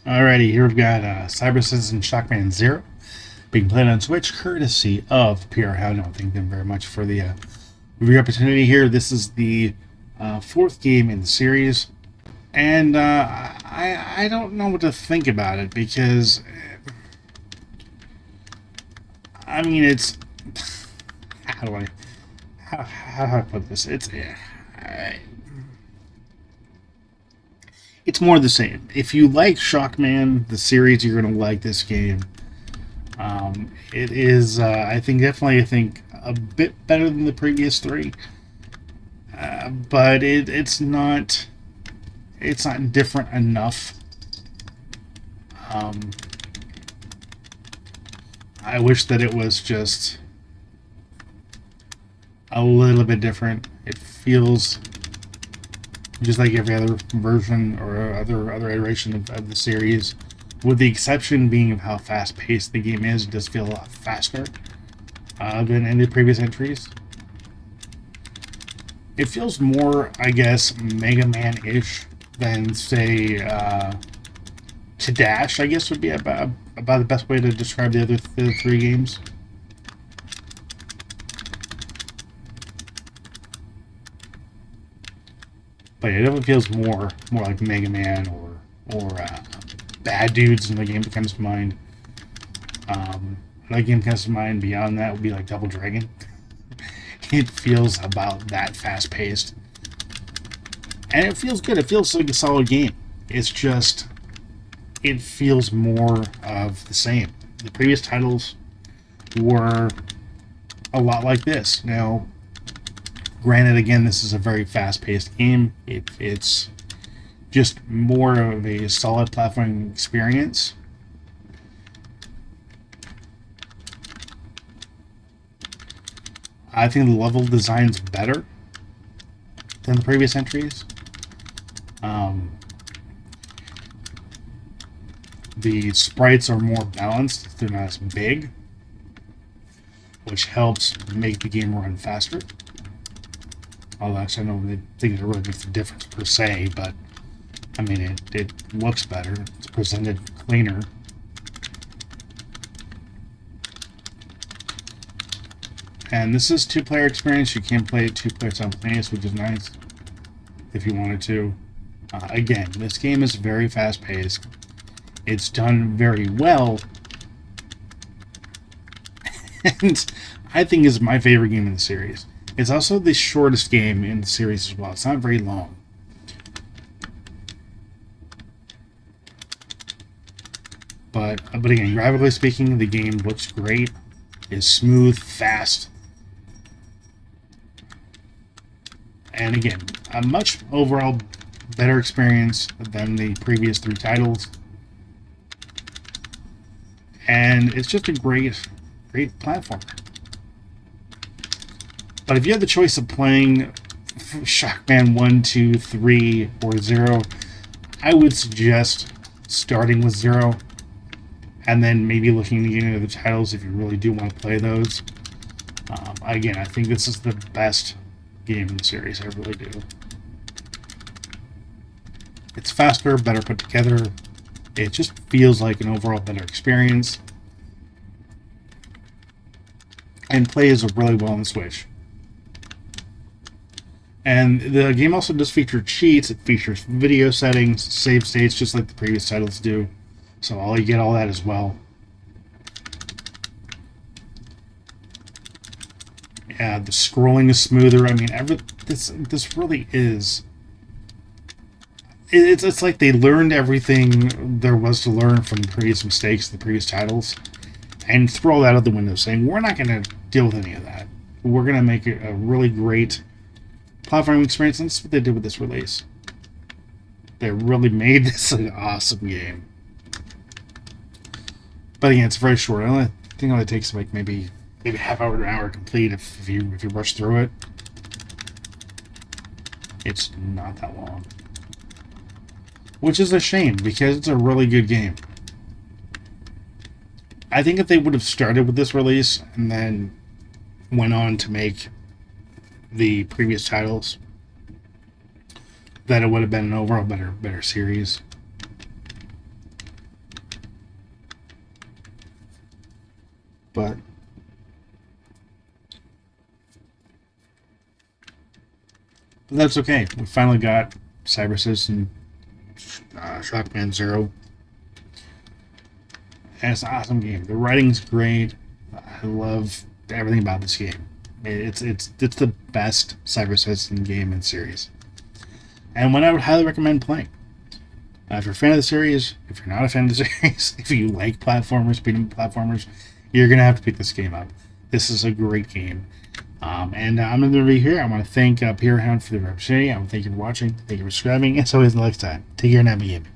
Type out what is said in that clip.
Alrighty, here we've got Cyber Citizen Shockman Zero being played on Switch, courtesy of PR Hound. I don't thank them very much for the review opportunity here. This is the fourth game in the series, and I don't know what to think about it because I mean it's how do I put this? It's more the same. If you like Shockman, the series, you're going to like this game. It is, I think, definitely, a bit better than the previous three. But it's not different enough. I wish that it was just a little bit different. It feels just like every other version or other iteration of the series, with the exception being of how fast-paced the game is. It does feel a lot faster than in the previous entries. It feels more, I guess, Mega Man-ish than, say, to Dash, I guess would be about the best way to describe the other three games. But it definitely feels more like Mega Man or Bad Dudes in the game that comes to mind. Another game that comes to mind beyond that would be like Double Dragon. It feels about that fast paced, and it feels good. It feels like a solid game. It's just it feels more of the same. The previous titles were a lot like this. Now, granted, again, this is a very fast-paced game. It's just more of a solid platforming experience. I think the level design's better than the previous entries. The sprites are more balanced. They're not as big, which helps make the game run faster. Although actually I don't think it really makes a difference per se, but I mean it looks better. It's presented cleaner. And this is two-player experience. You can play it two-player simultaneous, which is nice if you wanted to. Again, this game is very fast-paced. It's done very well, and I think is my favorite game in the series. It's also the shortest game in the series as well. It's not very long. But again, graphically speaking, the game looks great. It's smooth, fast. And again, a much overall better experience than the previous three titles. And it's just a great platformer. But if you have the choice of playing Shockman 1, 2, 3, or 0, I would suggest starting with 0, and then maybe looking to get into the titles if you really do want to play those. Again, I think this is the best game in the series. I really do. It's faster, better put together. It just feels like an overall better experience. And plays really well on the Switch. And the game also does feature cheats. It features video settings, save states, just like the previous titles do. So you get all that as well. Yeah, the scrolling is smoother. I mean, this really is. It's like they learned everything there was to learn from the previous mistakes, the previous titles, and throw that out the window, saying we're not going to deal with any of that. We're going to make it a really great platforming experience, and that's what they did with this release. They really made this an awesome game. But again, it's very short. I think it only takes like maybe half hour to an hour to complete if you rush through it. It's not that long. Which is a shame, because it's a really good game. I think if they would have started with this release and then went on to make the previous titles, that it would have been an overall better series. but that's okay. We finally got Cyber Citizen Shockman Zero. And it's an awesome game. The writing's great. I love everything about this game. It's the best Cyber Citizen game in series, and one I would highly recommend playing. If you're a fan of the series, if you're not a fan of the series, if you like platformers, beat 'em platformers, you're gonna have to pick this game up. This is a great game. And I'm going to be here. I want to thank Peter Hound for the opportunity. I want to thank you for watching. Thank you for subscribing. And so until next time, take care and have a game.